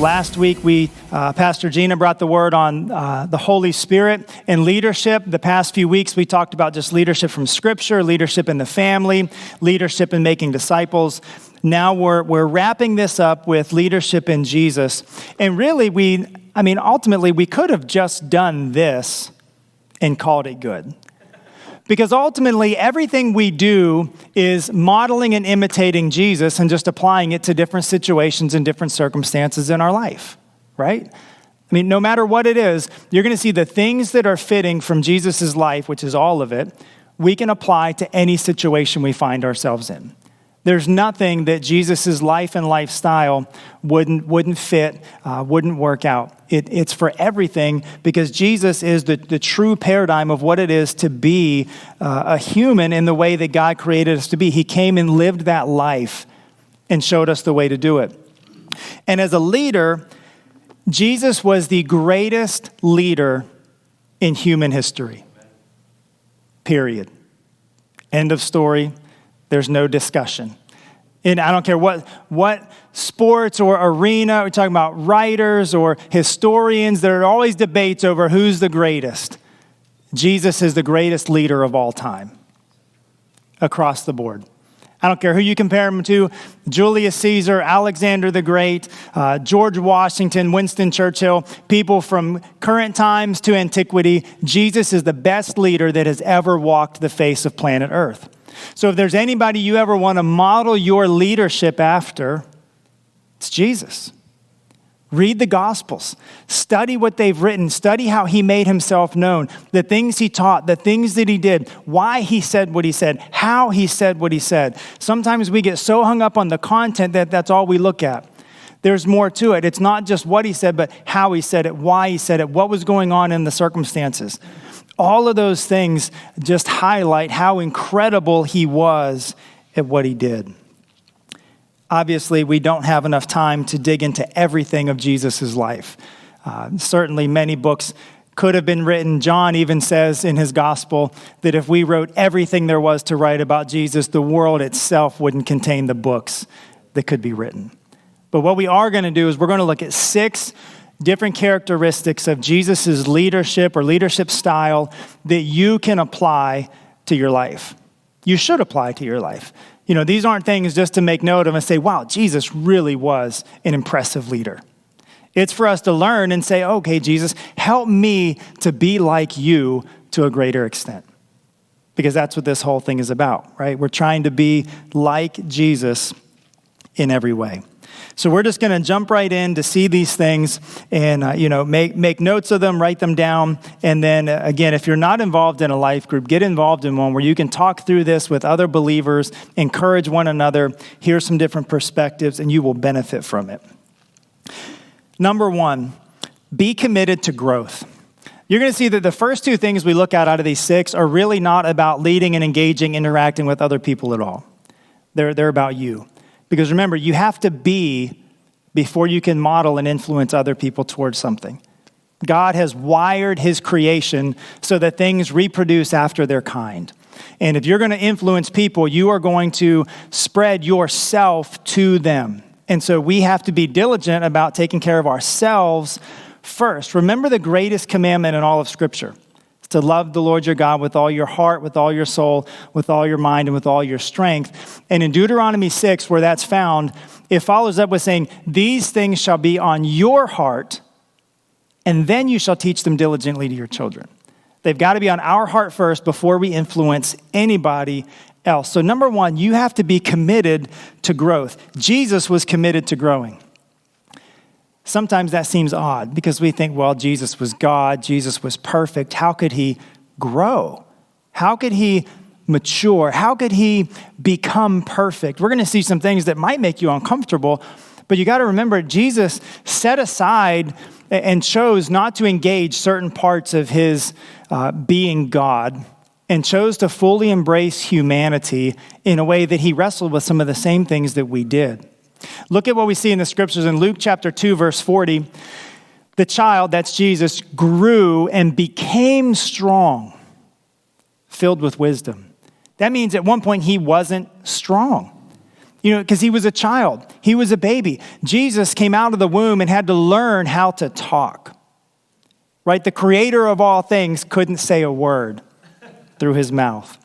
Last week, Pastor Gina brought the word on the Holy Spirit and leadership. The past few weeks, we talked about just leadership from Scripture, leadership in the family, leadership in making disciples. Now we're wrapping this up with leadership in Jesus. And really, ultimately, we could have just done this and called it good. Because ultimately, everything we do is modeling and imitating Jesus and just applying it to different situations and different circumstances in our life, right? No matter what it is, you're going to see the things that are fitting from Jesus' life, which is all of it, we can apply to any situation we find ourselves in. There's nothing that Jesus' life and lifestyle wouldn't fit, wouldn't work out. It's for everything because Jesus is the true paradigm of what it is to be a human in the way that God created us to be. He came and lived that life and showed us the way to do it. And as a leader, Jesus was the greatest leader in human history. Period. End of story. There's no discussion. And I don't care what sports or arena, we're talking about writers or historians, there are always debates over who's the greatest. Jesus is the greatest leader of all time, across the board. I don't care who you compare him to, Julius Caesar, Alexander the Great, George Washington, Winston Churchill, people from current times to antiquity. Jesus is the best leader that has ever walked the face of planet Earth. So if there's anybody you ever want to model your leadership after, it's Jesus. Read the Gospels. Study what they've written. Study how he made himself known, the things he taught, the things that he did, why he said what he said, how he said what he said. Sometimes we get so hung up on the content that that's all we look at. There's more to it. It's not just what he said, but how he said it, why he said it, what was going on in the circumstances. All of those things just highlight how incredible he was at what he did. Obviously, we don't have enough time to dig into everything of Jesus' life. Certainly, many books could have been written. John even says in his gospel that if we wrote everything there was to write about Jesus, the world itself wouldn't contain the books that could be written. But what we are going to do is we're going to look at 6 different characteristics of Jesus' leadership or leadership style that you can apply to your life. You should apply to your life. These aren't things just to make note of and say, wow, Jesus really was an impressive leader. It's for us to learn and say, okay, Jesus, help me to be like you to a greater extent. Because that's what this whole thing is about, right? We're trying to be like Jesus in every way. So we're just going to jump right in to see these things and, make notes of them, write them down. And then, again, if you're not involved in a life group, get involved in one where you can talk through this with other believers, encourage one another, hear some different perspectives, and you will benefit from it. Number 1, be committed to growth. You're going to see that the first 2 things we look at out of these 6 are really not about leading and engaging, interacting with other people at all. They're about you. Because remember, you have to be before you can model and influence other people towards something. God has wired his creation so that things reproduce after their kind. And if you're going to influence people, you are going to spread yourself to them. And so we have to be diligent about taking care of ourselves first. Remember the greatest commandment in all of Scripture. To love the Lord your God with all your heart, with all your soul, with all your mind, and with all your strength. And in Deuteronomy 6, where that's found, it follows up with saying, these things shall be on your heart, and then you shall teach them diligently to your children. They've got to be on our heart first before we influence anybody else. So number 1, you have to be committed to growth. Jesus was committed to growing. Sometimes that seems odd because we think, well, Jesus was God, Jesus was perfect. How could he grow? How could he mature? How could he become perfect? We're going to see some things that might make you uncomfortable, but you got to remember Jesus set aside and chose not to engage certain parts of his being God and chose to fully embrace humanity in a way that he wrestled with some of the same things that we did. Look at what we see in the scriptures in Luke chapter 2, verse 40. The child, that's Jesus, grew and became strong, filled with wisdom. That means at one point he wasn't strong. because he was a child. He was a baby. Jesus came out of the womb and had to learn how to talk, right? The creator of all things couldn't say a word through his mouth.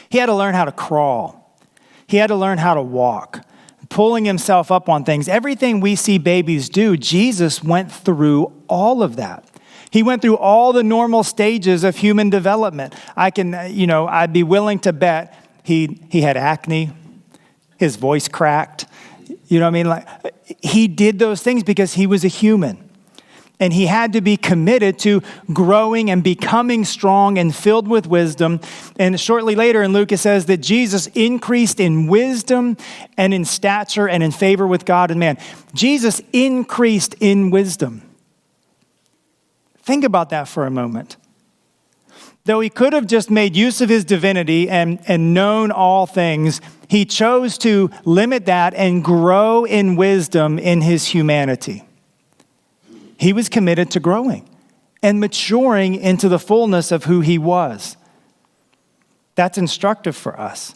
He had to learn how to crawl. He had to learn how to walk, pulling himself up on things. Everything we see babies do, Jesus went through all of that. He went through all the normal stages of human development. I'd be willing to bet he had acne, his voice cracked. You know what I mean? Like, he did those things because he was a human. And he had to be committed to growing and becoming strong and filled with wisdom. And shortly later in Luke, it says that Jesus increased in wisdom and in stature and in favor with God and man. Jesus increased in wisdom. Think about that for a moment. Though he could have just made use of his divinity and known all things, he chose to limit that and grow in wisdom in his humanity. He was committed to growing and maturing into the fullness of who he was. That's instructive for us.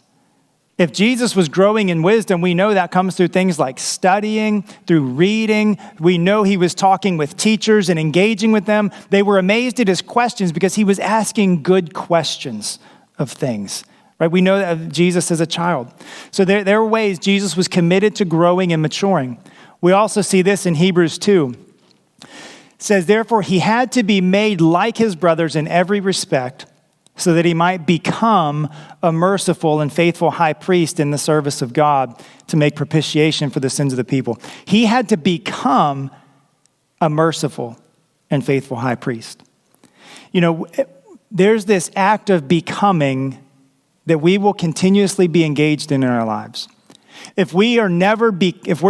If Jesus was growing in wisdom, we know that comes through things like studying, through reading. We know he was talking with teachers and engaging with them. They were amazed at his questions because he was asking good questions of things. Right? We know that of Jesus as a child. So there were ways Jesus was committed to growing and maturing. We also see this in Hebrews 2. It says, therefore, he had to be made like his brothers in every respect so that he might become a merciful and faithful high priest in the service of God to make propitiation for the sins of the people. He had to become a merciful and faithful high priest. There's this act of becoming that we will continuously be engaged in our lives. If we're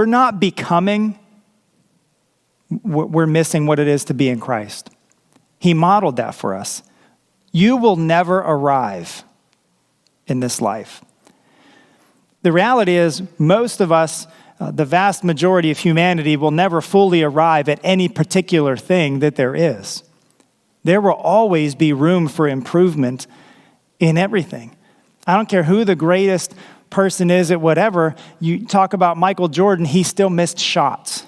not becoming, we're missing what it is to be in Christ. He modeled that for us. You will never arrive in this life. The reality is, most of us, the vast majority of humanity, will never fully arrive at any particular thing that there is. There will always be room for improvement in everything. I don't care who the greatest person is at whatever. You talk about Michael Jordan, he still missed shots.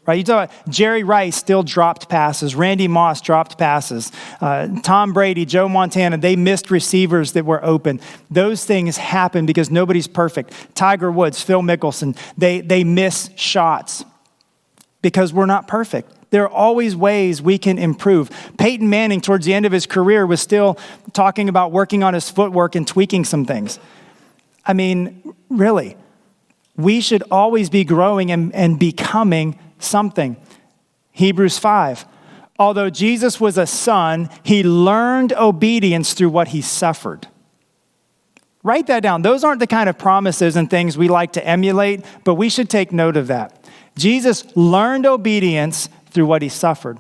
Right? You talk about Jerry Rice still dropped passes. Randy Moss dropped passes. Tom Brady, Joe Montana, they missed receivers that were open. Those things happen because nobody's perfect. Tiger Woods, Phil Mickelson, they miss shots because we're not perfect. There are always ways we can improve. Peyton Manning, towards the end of his career, was still talking about working on his footwork and tweaking some things. I mean, really, we should always be growing and becoming something. Hebrews 5. Although Jesus was a son, he learned obedience through what he suffered. Write that down. Those aren't the kind of promises and things we like to emulate, but we should take note of that. Jesus learned obedience through what he suffered.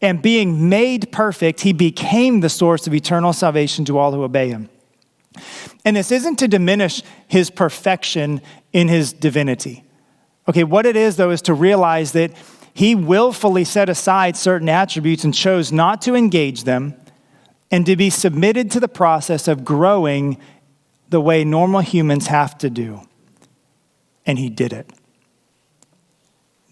And being made perfect, he became the source of eternal salvation to all who obey him. And this isn't to diminish his perfection in his divinity. Okay, what it is, though, is to realize that he willfully set aside certain attributes and chose not to engage them and to be submitted to the process of growing the way normal humans have to do. And he did it.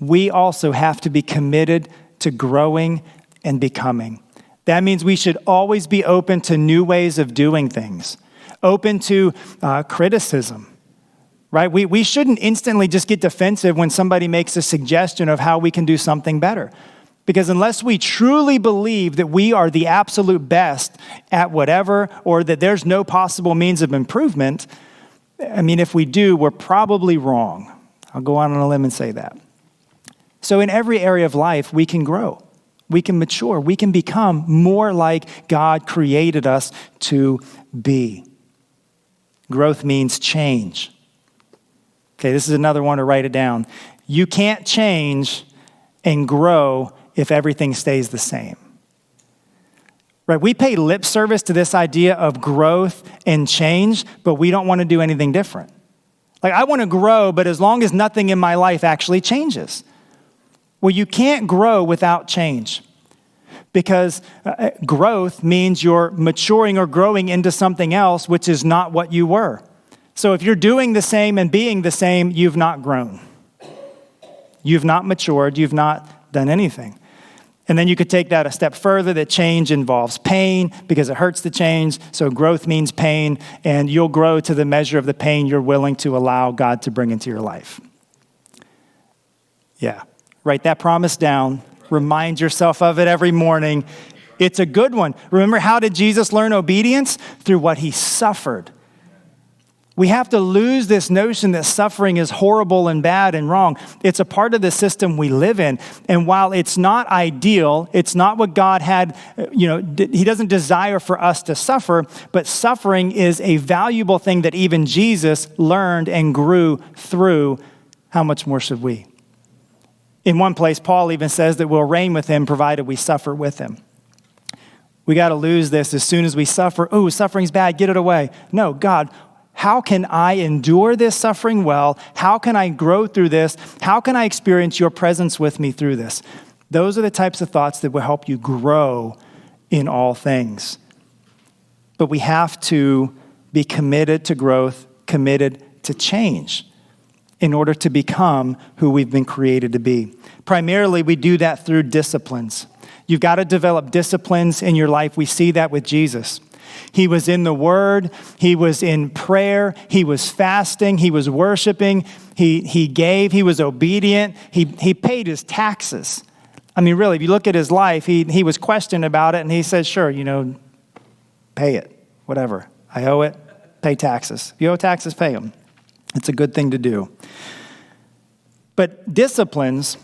We also have to be committed to growing and becoming. That means we should always be open to new ways of doing things, open to criticism. Right? We shouldn't instantly just get defensive when somebody makes a suggestion of how we can do something better. Because unless we truly believe that we are the absolute best at whatever, or that there's no possible means of improvement, if we do, we're probably wrong. I'll go out on a limb and say that. So in every area of life, we can grow. We can mature. We can become more like God created us to be. Growth means change. Okay, this is another one to write it down. You can't change and grow if everything stays the same. Right? We pay lip service to this idea of growth and change, but we don't want to do anything different. Like, I want to grow, but as long as nothing in my life actually changes. Well, you can't grow without change because growth means you're maturing or growing into something else, which is not what you were. So if you're doing the same and being the same, you've not grown. You've not matured. You've not done anything. And then you could take that a step further, that change involves pain because it hurts to change. So growth means pain, and you'll grow to the measure of the pain you're willing to allow God to bring into your life. Yeah, write that promise down. Remind yourself of it every morning. It's a good one. Remember, how did Jesus learn obedience? Through what he suffered. We have to lose this notion that suffering is horrible and bad and wrong. It's a part of the system we live in. And while it's not ideal, it's not what God had, he doesn't desire for us to suffer, but suffering is a valuable thing that even Jesus learned and grew through. How much more should we? In one place, Paul even says that we'll reign with him provided we suffer with him. We got to lose this as soon as we suffer. Oh, suffering's bad, get it away. No, God, how can I endure this suffering well? How can I grow through this? How can I experience your presence with me through this? Those are the types of thoughts that will help you grow in all things. But we have to be committed to growth, committed to change in order to become who we've been created to be. Primarily, we do that through disciplines. You've got to develop disciplines in your life. We see that with Jesus. He was in the Word. He was in prayer. He was fasting. He was worshiping. He gave. He was obedient. He paid his taxes. I mean, really, if you look at his life, he was questioned about it, and he said, sure, pay it, whatever. I owe it, pay taxes. If you owe taxes, pay them. It's a good thing to do. But disciplines,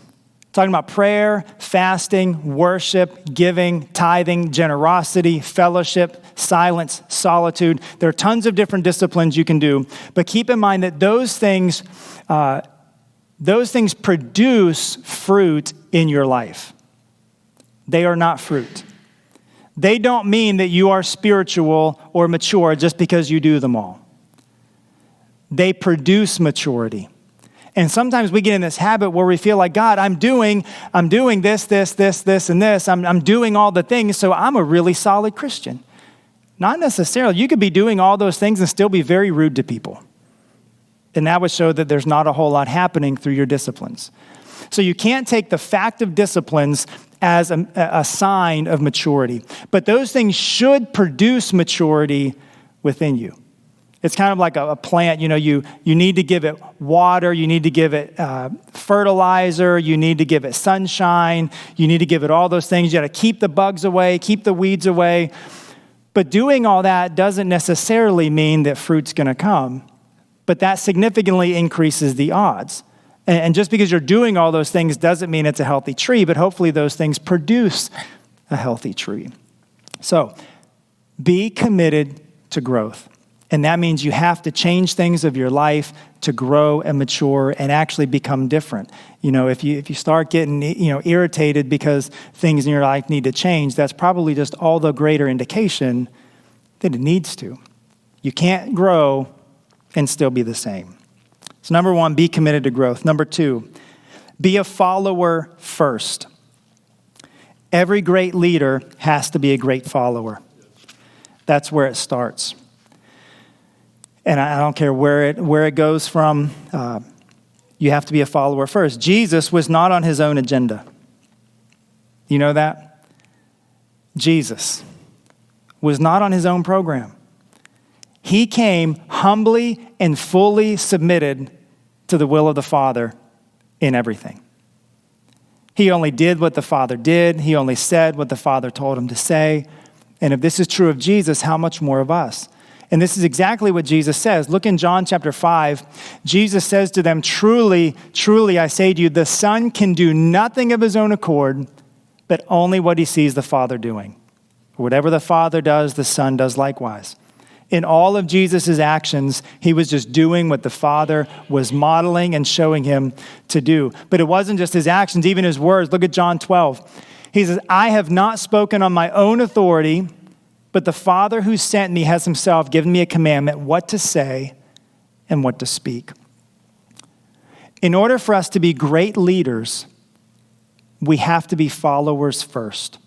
talking about prayer, fasting, worship, giving, tithing, generosity, fellowship, silence, solitude. There are tons of different disciplines you can do, but keep in mind that those things produce fruit in your life. They are not fruit. They don't mean that you are spiritual or mature just because you do them all. They produce maturity. And sometimes we get in this habit where we feel like, God, I'm doing this, and this. I'm doing all the things, so I'm a really solid Christian. Not necessarily. You could be doing all those things and still be very rude to people. And that would show that there's not a whole lot happening through your disciplines. So you can't take the fact of disciplines as a sign of maturity. But those things should produce maturity within you. It's kind of like a plant, you need to give it water, you need to give it fertilizer, you need to give it sunshine, you need to give it all those things. You got to keep the bugs away, keep the weeds away. But doing all that doesn't necessarily mean that fruit's going to come, but that significantly increases the odds. And just because you're doing all those things doesn't mean it's a healthy tree, but hopefully those things produce a healthy tree. So be committed to growth. And that means you have to change things of your life to grow and mature and actually become different. If you start getting irritated because things in your life need to change, that's probably just all the greater indication that it needs to. You can't grow and still be the same. So number one, be committed to growth. Number two, be a follower first. Every great leader has to be a great follower. That's where it starts. And I don't care where it goes from. You have to be a follower first. Jesus was not on his own agenda. You know that? Jesus was not on his own program. He came humbly and fully submitted to the will of the Father in everything. He only did what the Father did. He only said what the Father told him to say. And if this is true of Jesus, how much more of us? And this is exactly what Jesus says. Look in John chapter 5. Jesus says to them, truly, truly, I say to you, the Son can do nothing of his own accord, but only what he sees the Father doing. Whatever the Father does, the Son does likewise. In all of Jesus' actions, he was just doing what the Father was modeling and showing him to do. But it wasn't just his actions, even his words. Look at John 12. He says, I have not spoken on my own authority, but the Father who sent me has himself given me a commandment what to say and what to speak. In order for us to be great leaders, we have to be followers first.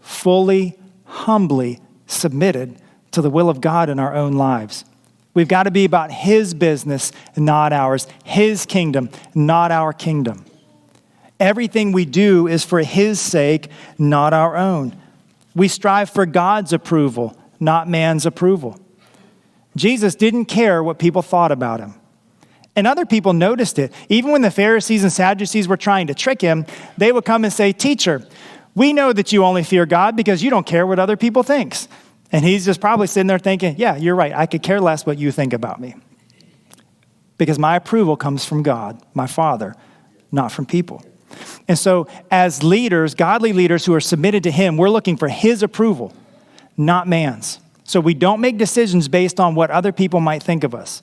Fully, humbly submitted to the will of God in our own lives. We've got to be about his business, not ours. His kingdom, not our kingdom. Everything we do is for his sake, not our own. We strive for God's approval, not man's approval. Jesus didn't care what people thought about him. And other people noticed it. Even when the Pharisees and Sadducees were trying to trick him, they would come and say, "Teacher, we know that you only fear God because you don't care what other people think." And he's just probably sitting there thinking, yeah, you're right. I could care less what you think about me. Because my approval comes from God, my Father, not from people. And so as leaders, godly leaders who are submitted to him, we're looking for his approval, not man's. So we don't make decisions based on what other people might think of us.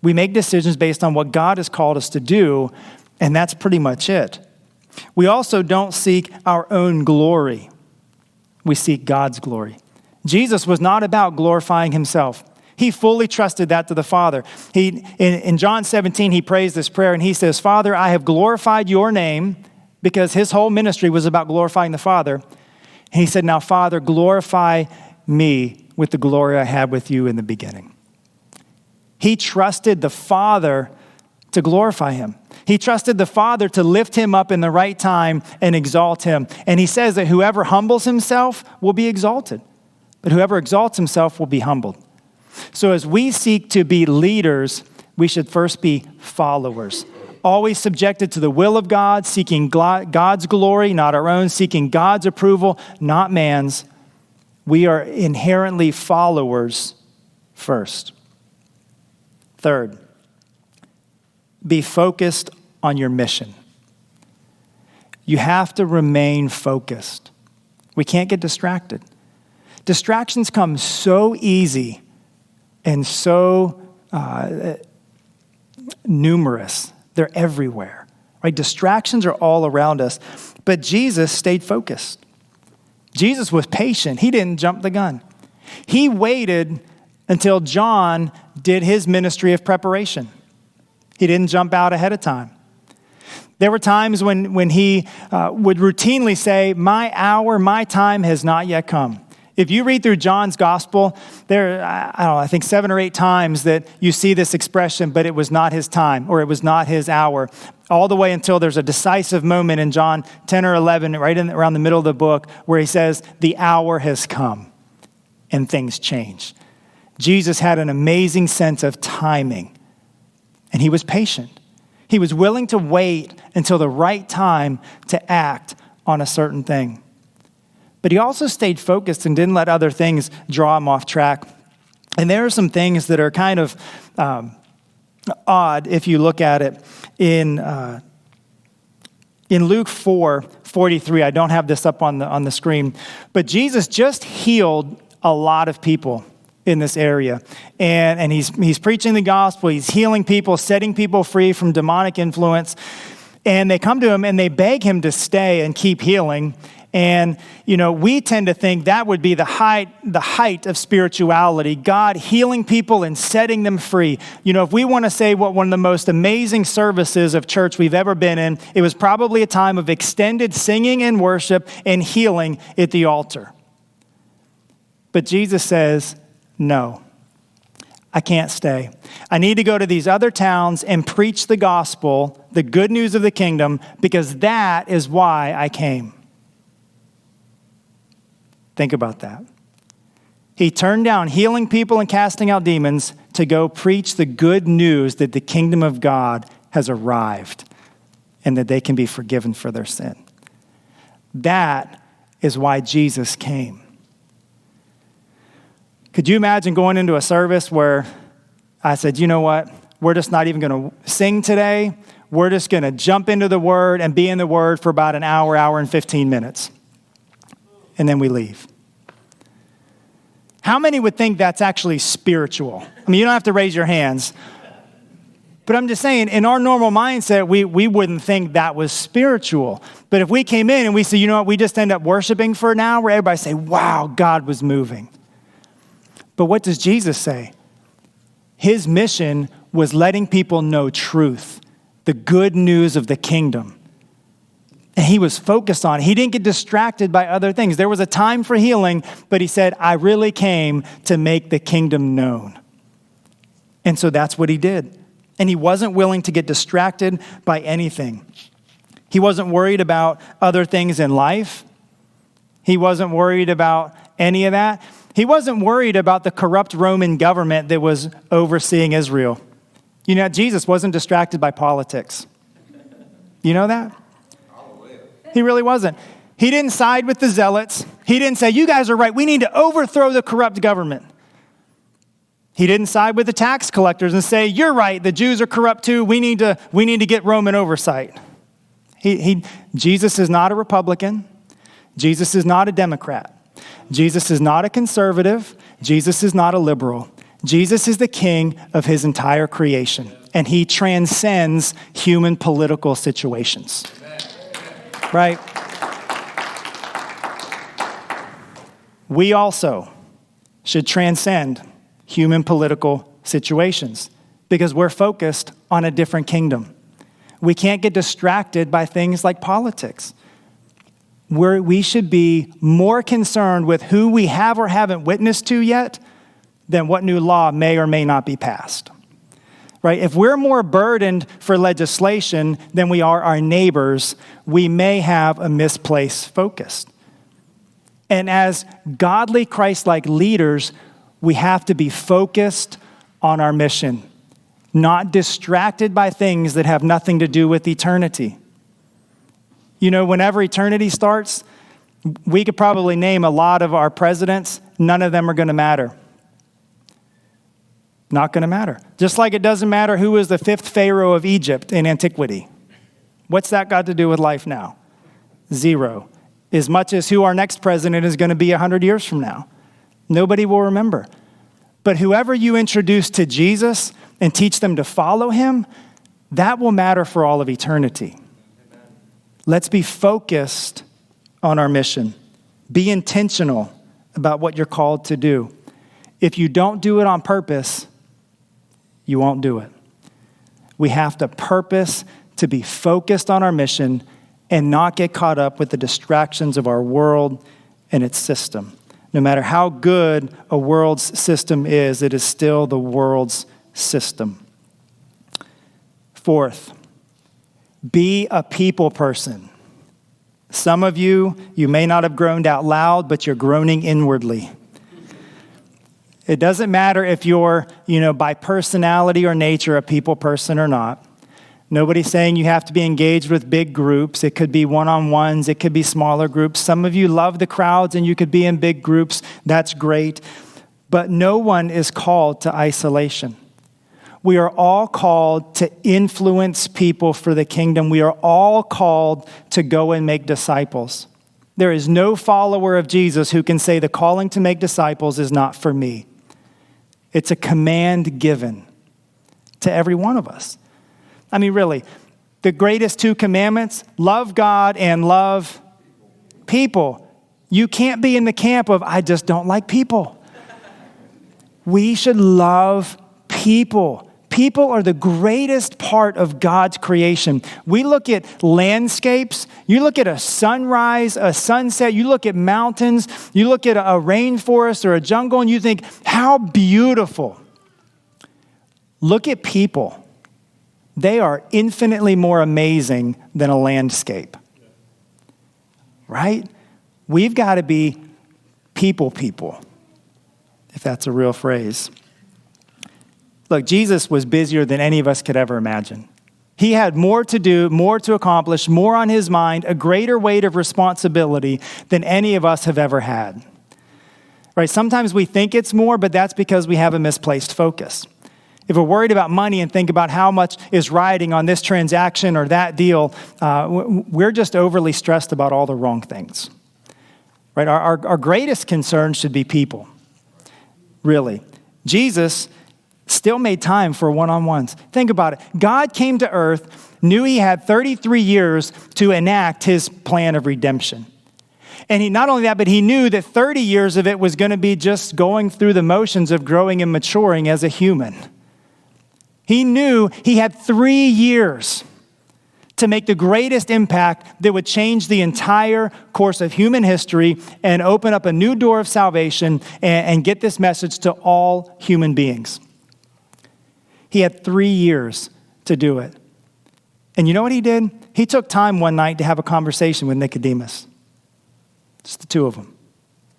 We make decisions based on what God has called us to do, and that's pretty much it. We also don't seek our own glory. We seek God's glory. Jesus was not about glorifying himself. He fully trusted that to the Father. In John 17, he prays this prayer, and he says, "Father, I have glorified your name," because his whole ministry was about glorifying the Father. And he said, "Now, Father, glorify me with the glory I had with you in the beginning." He trusted the Father to glorify him. He trusted the Father to lift him up in the right time and exalt him. And he says that whoever humbles himself will be exalted, but whoever exalts himself will be humbled. So as we seek to be leaders, we should first be followers, always subjected to the will of God, seeking God's glory, not our own, seeking God's approval, not man's. We are inherently followers first. Third, be focused on your mission. You have to remain focused. We can't get distracted. Distractions come so easy and so numerous. They're everywhere, right? Distractions are all around us. But Jesus stayed focused. Jesus was patient. He didn't jump the gun. He waited until John did his ministry of preparation. He didn't jump out ahead of time. There were times when he would routinely say, "My hour, my time has not yet come." If you read through John's gospel, there are, I think 7 or 8 times that you see this expression, "but it was not his time," or "it was not his hour," all the way until there's a decisive moment in John 10 or 11, right around the middle of the book, where he says, "The hour has come," and things change. Jesus had an amazing sense of timing, and he was patient. He was willing to wait until the right time to act on a certain thing. But he also stayed focused and didn't let other things draw him off track. And there are some things that are kind of odd if you look at it in Luke 4:43. I don't have this up on the screen, but Jesus just healed a lot of people in this area. And he's preaching the gospel. He's healing people, setting people free from demonic influence. And they come to him and they beg him to stay and keep healing. And, we tend to think that would be the height of spirituality, God healing people and setting them free. If we want to say what one of the most amazing services of church we've ever been in, it was probably a time of extended singing and worship and healing at the altar. But Jesus says, "No, I can't stay. I need to go to these other towns and preach the gospel, the good news of the kingdom, because that is why I came." Think about that. He turned down healing people and casting out demons to go preach the good news that the kingdom of God has arrived and that they can be forgiven for their sin. That is why Jesus came. Could you imagine going into a service where I said, "You know what? We're just not even going to sing today. We're just going to jump into the Word and be in the Word for about an hour and 15 minutes. And then we leave." How many would think that's actually spiritual? I mean, you don't have to raise your hands. But I'm just saying, in our normal mindset, we wouldn't think that was spiritual. But if we came in and we said, "You know what? We just end up worshiping for an hour," everybody say, "Wow, God was moving." But what does Jesus say? His mission was letting people know truth, the good news of the kingdom. And he was focused on it. He didn't get distracted by other things. There was a time for healing, but he said, "I really came to make the kingdom known." And so that's what he did. And he wasn't willing to get distracted by anything. He wasn't worried about other things in life. He wasn't worried about any of that. He wasn't worried about the corrupt Roman government that was overseeing Israel. You know, Jesus wasn't distracted by politics. You know that? He really wasn't. He didn't side with the zealots. He didn't say, you guys are right. We need to overthrow the corrupt government. He didn't side with the tax collectors and say, you're right. The Jews are corrupt too. We need to get Roman oversight. Jesus is not a Republican. Jesus is not a Democrat. Jesus is not a conservative. Jesus is not a liberal. Jesus is the king of his entire creation, and he transcends human political situations. Right? We also should transcend human political situations because we're focused on a different kingdom. We can't get distracted by things like politics. We should be more concerned with who we have or haven't witnessed to yet than what new law may or may not be passed. Right? If we're more burdened for legislation than we are our neighbors, we may have a misplaced focus. And as godly, Christ-like leaders, we have to be focused on our mission, not distracted by things that have nothing to do with eternity. You know, whenever eternity starts, we could probably name a lot of our presidents. None of them are going to matter. Not going to matter. Just like it doesn't matter who was the fifth pharaoh of Egypt in antiquity. What's that got to do with life now? Zero. As much as who our next president is going to be 100 years from now. Nobody will remember. But whoever you introduce to Jesus and teach them to follow him, that will matter for all of eternity. Let's be focused on our mission. Be intentional about what you're called to do. If you don't do it on purpose, you won't do it. We have to purpose to be focused on our mission and not get caught up with the distractions of our world and its system. No matter how good a world's system is, it is still the world's system. Fourth, be a people person. Some of you may not have groaned out loud, but you're groaning inwardly. It doesn't matter if you're, by personality or nature, a people person or not. Nobody's saying you have to be engaged with big groups. It could be one-on-ones. It could be smaller groups. Some of you love the crowds and you could be in big groups. That's great. But no one is called to isolation. We are all called to influence people for the kingdom. We are all called to go and make disciples. There is no follower of Jesus who can say the calling to make disciples is not for me. It's a command given to every one of us. I mean, really, the greatest two commandments, love God and love people. You can't be in the camp of, I just don't like people. We should love people. People are the greatest part of God's creation. We look at landscapes. You look at a sunrise, a sunset. You look at mountains. You look at a rainforest or a jungle, and you think, how beautiful. Look at people. They are infinitely more amazing than a landscape. Right? We've got to be people, if that's a real phrase. Look, Jesus was busier than any of us could ever imagine. He had more to do, more to accomplish, more on his mind, a greater weight of responsibility than any of us have ever had. Right? Sometimes we think it's more, but that's because we have a misplaced focus. If we're worried about money and think about how much is riding on this transaction or that deal, we're just overly stressed about all the wrong things. Right? Our greatest concern should be people. Really. Jesus still made time for one-on-ones. Think about it. God came to earth, knew he had 33 years to enact his plan of redemption. And he not only that, but he knew that 30 years of it was going to be just going through the motions of growing and maturing as a human. He knew he had 3 years to make the greatest impact that would change the entire course of human history and open up a new door of salvation and get this message to all human beings. He had 3 years to do it. And you know what he did? He took time one night to have a conversation with Nicodemus. Just the two of them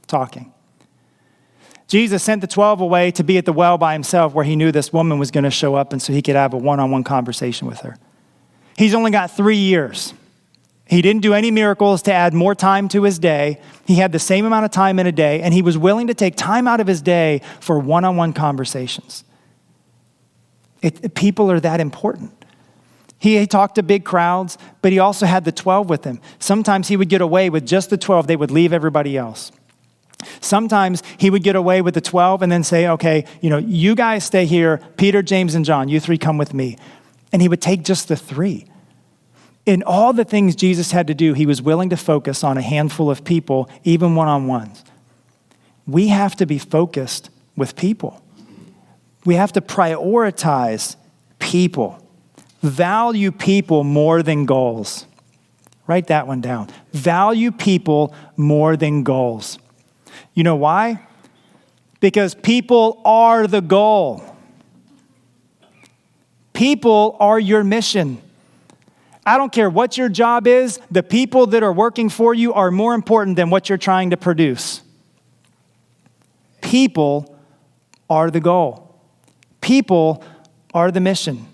talking. Jesus sent the 12 away to be at the well by himself where he knew this woman was going to show up, and so he could have a one-on-one conversation with her. He's only got 3 years. He didn't do any miracles to add more time to his day. He had the same amount of time in a day, and he was willing to take time out of his day for one-on-one conversations. People are that important. He talked to big crowds, but he also had the 12 with him. Sometimes he would get away with just the 12. They would leave everybody else. Sometimes he would get away with the 12 and then say, okay, you guys stay here. Peter, James, and John, you 3 come with me. And he would take just the 3. In all the things Jesus had to do, he was willing to focus on a handful of people, even one-on-ones. We have to be focused with people. We have to prioritize people. Value people more than goals. Write that one down. Value people more than goals. You know why? Because people are the goal. People are your mission. I don't care what your job is, the people that are working for you are more important than what you're trying to produce. People are the goal. People are the mission.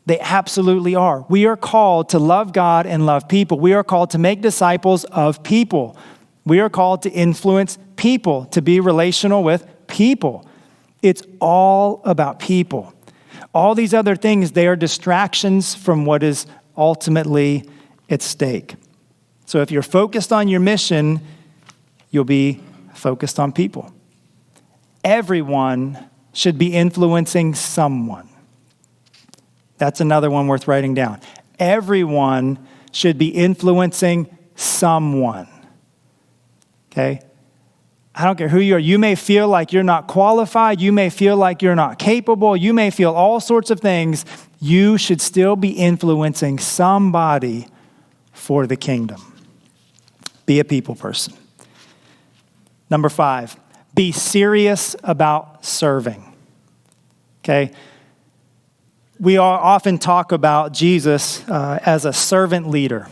They absolutely are. We are called to love God and love people. We are called to make disciples of people. We are called to influence people, to be relational with people. It's all about people. All these other things, they are distractions from what is ultimately at stake. So if you're focused on your mission, you'll be focused on people. Everyone should be influencing someone. That's another one worth writing down. Everyone should be influencing someone. Okay? I don't care who you are. You may feel like you're not qualified. You may feel like you're not capable. You may feel all sorts of things. You should still be influencing somebody for the kingdom. Be a people person. Number 5, be serious about serving. Okay? We often talk about Jesus as a servant leader.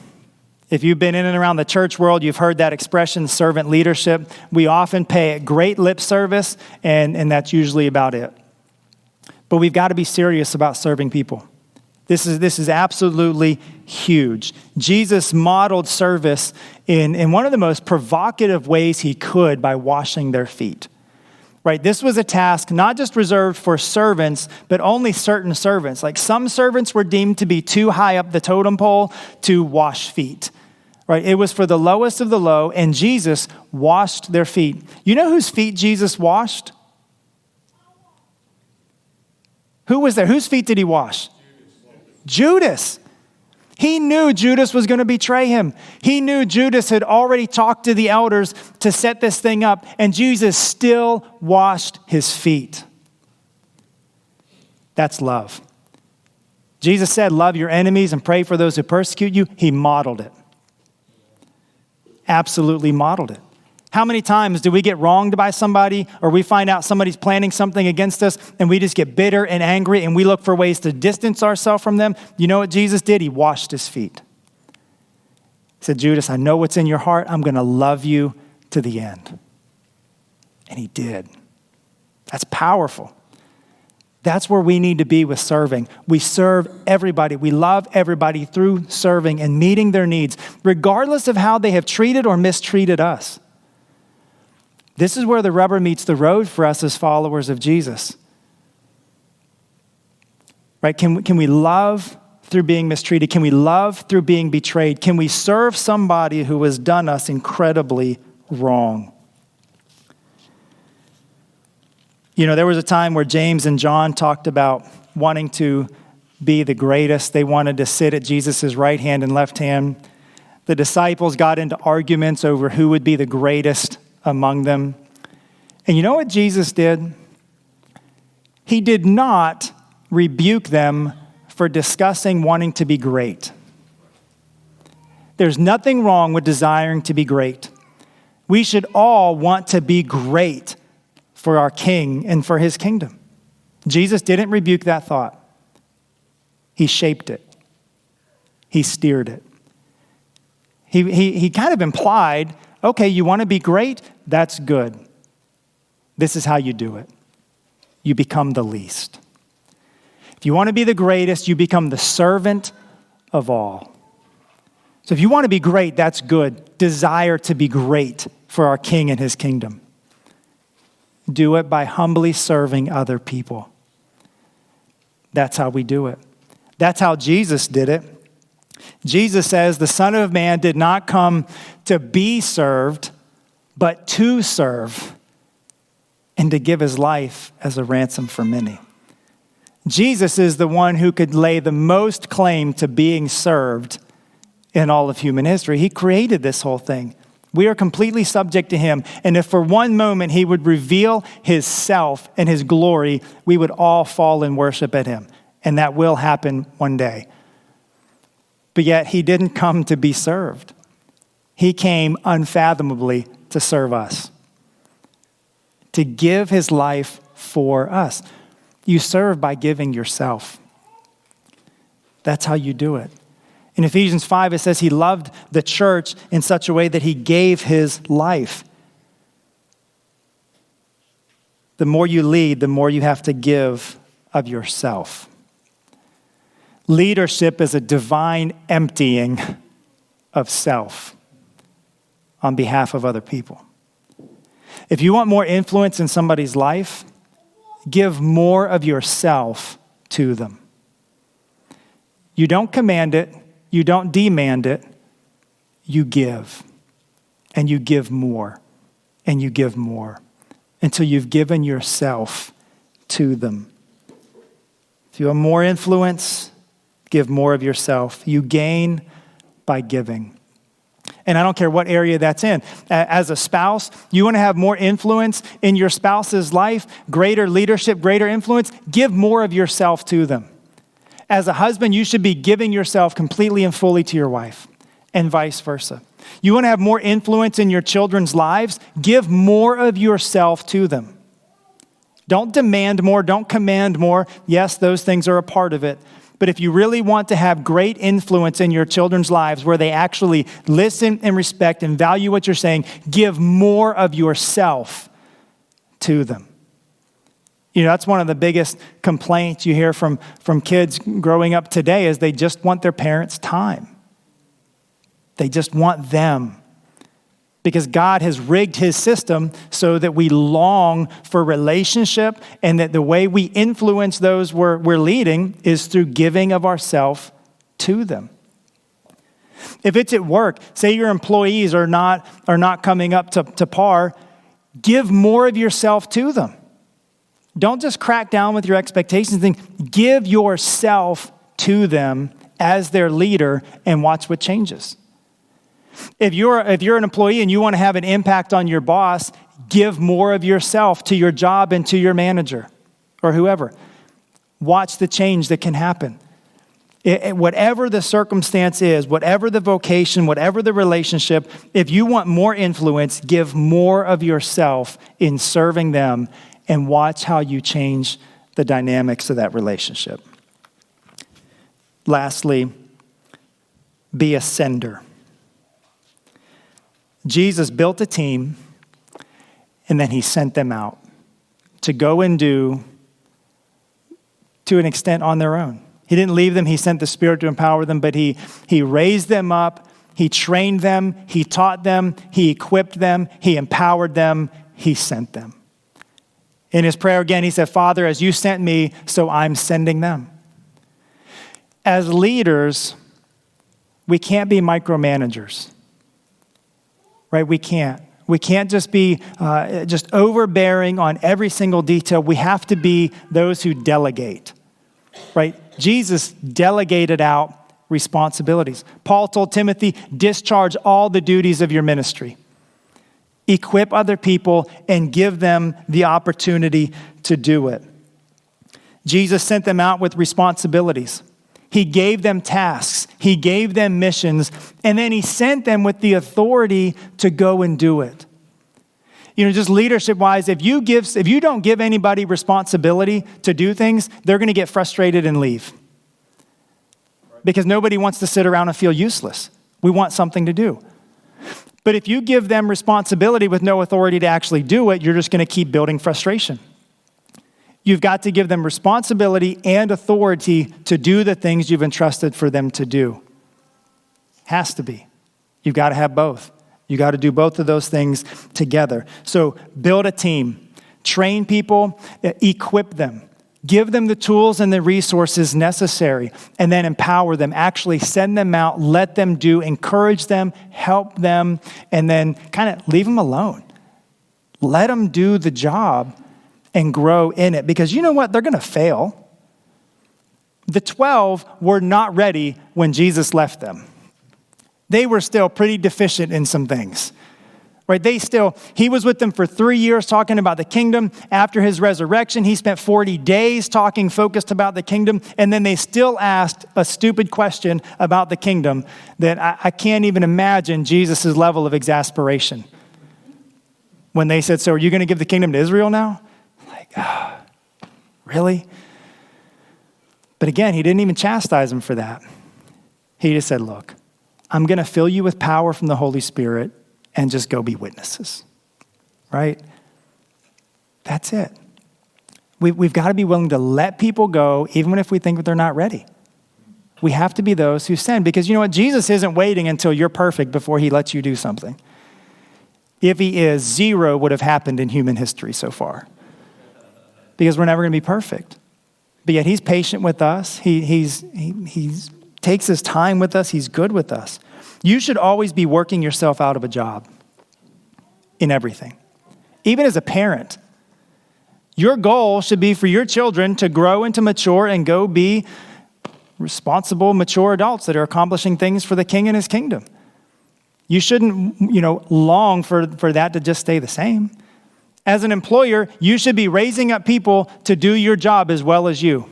If you've been in and around the church world, you've heard that expression, servant leadership. We often pay it great lip service, and that's usually about it. But we've got to be serious about serving people. This is absolutely huge. Jesus modeled service in one of the most provocative ways he could by washing their feet. Right? This was a task not just reserved for servants, but only certain servants. Like some servants were deemed to be too high up the totem pole to wash feet. Right? It was for the lowest of the low, and Jesus washed their feet. You know whose feet Jesus washed? Who was there? Whose feet did he wash? Judas. He knew Judas was going to betray him. He knew Judas had already talked to the elders to set this thing up, and Jesus still washed his feet. That's love. Jesus said, love your enemies and pray for those who persecute you. He modeled it. Absolutely modeled it. How many times do we get wronged by somebody, or we find out somebody's planning something against us and we just get bitter and angry and we look for ways to distance ourselves from them? You know what Jesus did? He washed his feet. He said, Judas, I know what's in your heart. I'm going to love you to the end. And he did. That's powerful. That's where we need to be with serving. We serve everybody. We love everybody through serving and meeting their needs, regardless of how they have treated or mistreated us. This is where the rubber meets the road for us as followers of Jesus. Right? Can we love through being mistreated? Can we love through being betrayed? Can we serve somebody who has done us incredibly wrong? You know, there was a time where James and John talked about wanting to be the greatest. They wanted to sit at Jesus' right hand and left hand. The disciples got into arguments over who would be the greatest among them. And you know what Jesus did? He did not rebuke them for discussing wanting to be great. There's nothing wrong with desiring to be great. We should all want to be great for our King and for his kingdom. Jesus didn't rebuke that thought. He shaped it. He steered it. He kind of implied, okay, you want to be great? That's good. This is how you do it. You become the least. If you want to be the greatest, you become the servant of all. So if you want to be great, that's good. Desire to be great for our King and his kingdom. Do it by humbly serving other people. That's how we do it. That's how Jesus did it. Jesus says the Son of Man did not come to be served, but to serve and to give his life as a ransom for many. Jesus is the one who could lay the most claim to being served in all of human history. He created this whole thing. We are completely subject to him. And if for one moment he would reveal his self and his glory, we would all fall in worship at him. And that will happen one day. But yet he didn't come to be served. He came unfathomably to serve us, to give his life for us. You serve by giving yourself. That's how you do it. In Ephesians 5, it says he loved the church in such a way that he gave his life. The more you lead, the more you have to give of yourself. Leadership is a divine emptying of self on behalf of other people. If you want more influence in somebody's life, give more of yourself to them. You don't command it. You don't demand it. You give. And you give more. And you give more. Until you've given yourself to them. If you want more influence, give more of yourself. You gain by giving. And I don't care what area that's in. As a spouse, you want to have more influence in your spouse's life, greater leadership, greater influence, give more of yourself to them. As a husband, you should be giving yourself completely and fully to your wife, and vice versa. You want to have more influence in your children's lives, give more of yourself to them. Don't demand more, don't command more. Yes, those things are a part of it. But if you really want to have great influence in your children's lives where they actually listen and respect and value what you're saying, give more of yourself to them. You know, that's one of the biggest complaints you hear from kids growing up today is they just want their parents' time. They just want them. Because God has rigged his system so that we long for relationship and that the way we influence those we're leading is through giving of ourselves to them. If it's at work, say your employees are not coming up to par, give more of yourself to them. Don't just crack down with your expectations. Give yourself to them as their leader and watch what changes. If you're an employee and you want to have an impact on your boss, give more of yourself to your job and to your manager or whoever. Watch the change that can happen. Whatever the circumstance is, whatever the vocation, whatever the relationship, if you want more influence, give more of yourself in serving them and watch how you change the dynamics of that relationship. Lastly, be a sender. Jesus built a team, and then he sent them out to go and do, to an extent, on their own. He didn't leave them. He sent the Spirit to empower them, but he raised them up. He trained them. He taught them. He equipped them. He empowered them. He sent them. In his prayer again, he said, Father, as you sent me, so I'm sending them. As leaders, we can't be micromanagers. Right? We can't. We can't just be just overbearing on every single detail. We have to be those who delegate. Right? Jesus delegated out responsibilities. Paul told Timothy, discharge all the duties of your ministry. Equip other people and give them the opportunity to do it. Jesus sent them out with responsibilities. He gave them tasks. He gave them missions. And then he sent them with the authority to go and do it. Just leadership-wise, if you don't give anybody responsibility to do things, they're going to get frustrated and leave. Because nobody wants to sit around and feel useless. We want something to do. But if you give them responsibility with no authority to actually do it, you're just going to keep building frustration. You've got to give them responsibility and authority to do the things you've entrusted for them to do. Has to be. You've got to have both. You got to do both of those things together. So build a team, train people, equip them, give them the tools and the resources necessary, and then empower them. Actually send them out, let them do, encourage them, help them, and then kind of leave them alone. Let them do the job and grow in it. Because you know what? They're going to fail. The 12 were not ready when Jesus left them. They were still pretty deficient in some things. Right? He was with them for 3 years talking about the kingdom. After his resurrection, he spent 40 days talking focused about the kingdom. And then they still asked a stupid question about the kingdom that I can't even imagine Jesus' level of exasperation. When they said, so are you going to give the kingdom to Israel now? Really? But again, he didn't even chastise them for that. He just said, look, I'm going to fill you with power from the Holy Spirit and just go be witnesses, right? That's it. We've got to be willing to let people go even if we think that they're not ready. We have to be those who send, because you know what? Jesus isn't waiting until you're perfect before he lets you do something. If he is, zero would have happened in human history so far, because we're never going to be perfect. But yet he's patient with us. He takes his time with us. He's good with us. You should always be working yourself out of a job in everything. Even as a parent, your goal should be for your children to grow and to mature and go be responsible, mature adults that are accomplishing things for the King and his kingdom. You shouldn't, long for that to just stay the same. As an employer, you should be raising up people to do your job as well as you.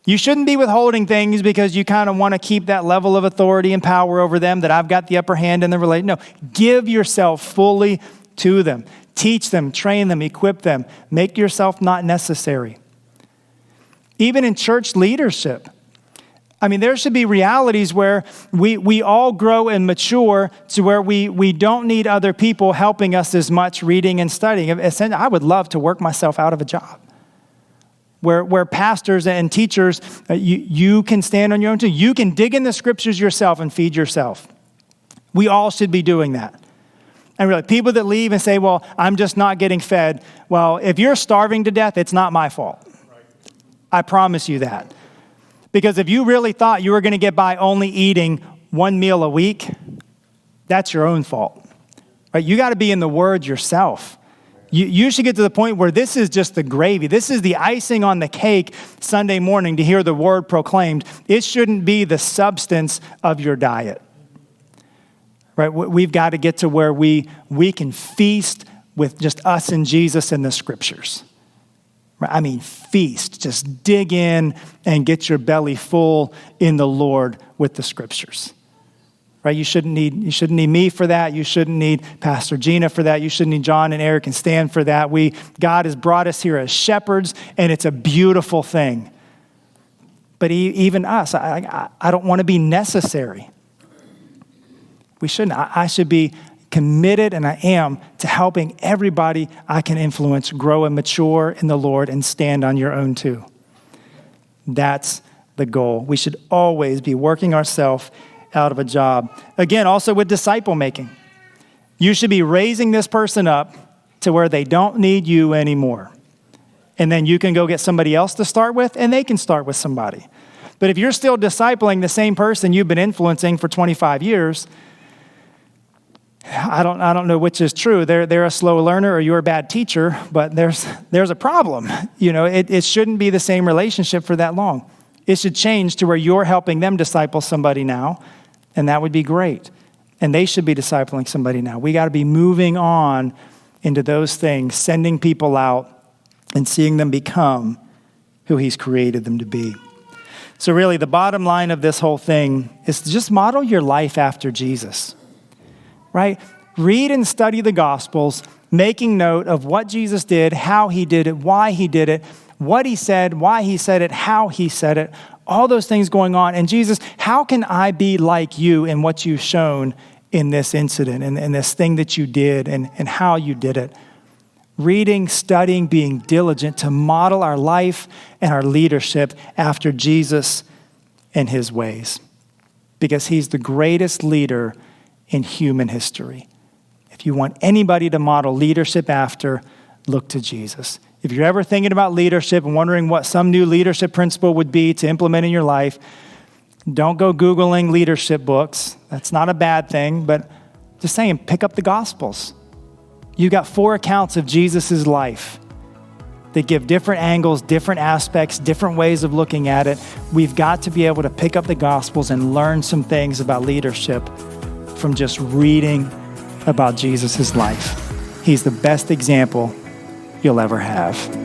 You shouldn't be withholding things because you kind of want to keep that level of authority and power over them, that I've got the upper hand in the relation. No, give yourself fully to them. Teach them, train them, equip them. Make yourself not necessary. Even in church leadership, there should be realities where we all grow and mature to where we don't need other people helping us as much reading and studying. I would love to work myself out of a job where pastors and teachers, you can stand on your own too. You can dig in the scriptures yourself and feed yourself. We all should be doing that. And really, people that leave and say, well, I'm just not getting fed. Well, if you're starving to death, it's not my fault. I promise you that. Because if you really thought you were going to get by only eating one meal a week, that's your own fault. Right? You got to be in the Word yourself. You should get to the point where this is just the gravy. This is the icing on the cake Sunday morning to hear the Word proclaimed. It shouldn't be the substance of your diet. Right? We've got to get to where we can feast with just us and Jesus and the Scriptures. Feast. Just dig in and get your belly full in the Lord with the Scriptures. Right? You shouldn't need me for that. You shouldn't need Pastor Gina for that. You shouldn't need John and Eric and Stan for that. God has brought us here as shepherds, and it's a beautiful thing. But even us, I don't want to be necessary. We shouldn't. I should be committed, and I am, to helping everybody I can influence grow and mature in the Lord and stand on your own too. That's the goal. We should always be working ourselves out of a job. Again, also with disciple making. You should be raising this person up to where they don't need you anymore. And then you can go get somebody else to start with, and they can start with somebody. But if you're still discipling the same person you've been influencing for 25 years, I don't know which is true. They're a slow learner or you're a bad teacher, but there's a problem. It shouldn't be the same relationship for that long. It should change to where you're helping them disciple somebody now, and that would be great. And they should be discipling somebody now. We got to be moving on into those things, sending people out and seeing them become who he's created them to be. So really, the bottom line of this whole thing is to just model your life after Jesus. Right? Read and study the Gospels, making note of what Jesus did, how he did it, why he did it, what he said, why he said it, how he said it, all those things going on. And Jesus, how can I be like you in what you've shown in this incident and this thing that you did and how you did it? Reading, studying, being diligent to model our life and our leadership after Jesus and his ways, because he's the greatest leader in human history. If you want anybody to model leadership after, look to Jesus. If you're ever thinking about leadership and wondering what some new leadership principle would be to implement in your life, don't go Googling leadership books. That's not a bad thing, but just saying, pick up the Gospels. You've got 4 accounts of Jesus' life that give different angles, different aspects, different ways of looking at it. We've got to be able to pick up the Gospels and learn some things about leadership from just reading about Jesus' life. He's the best example you'll ever have.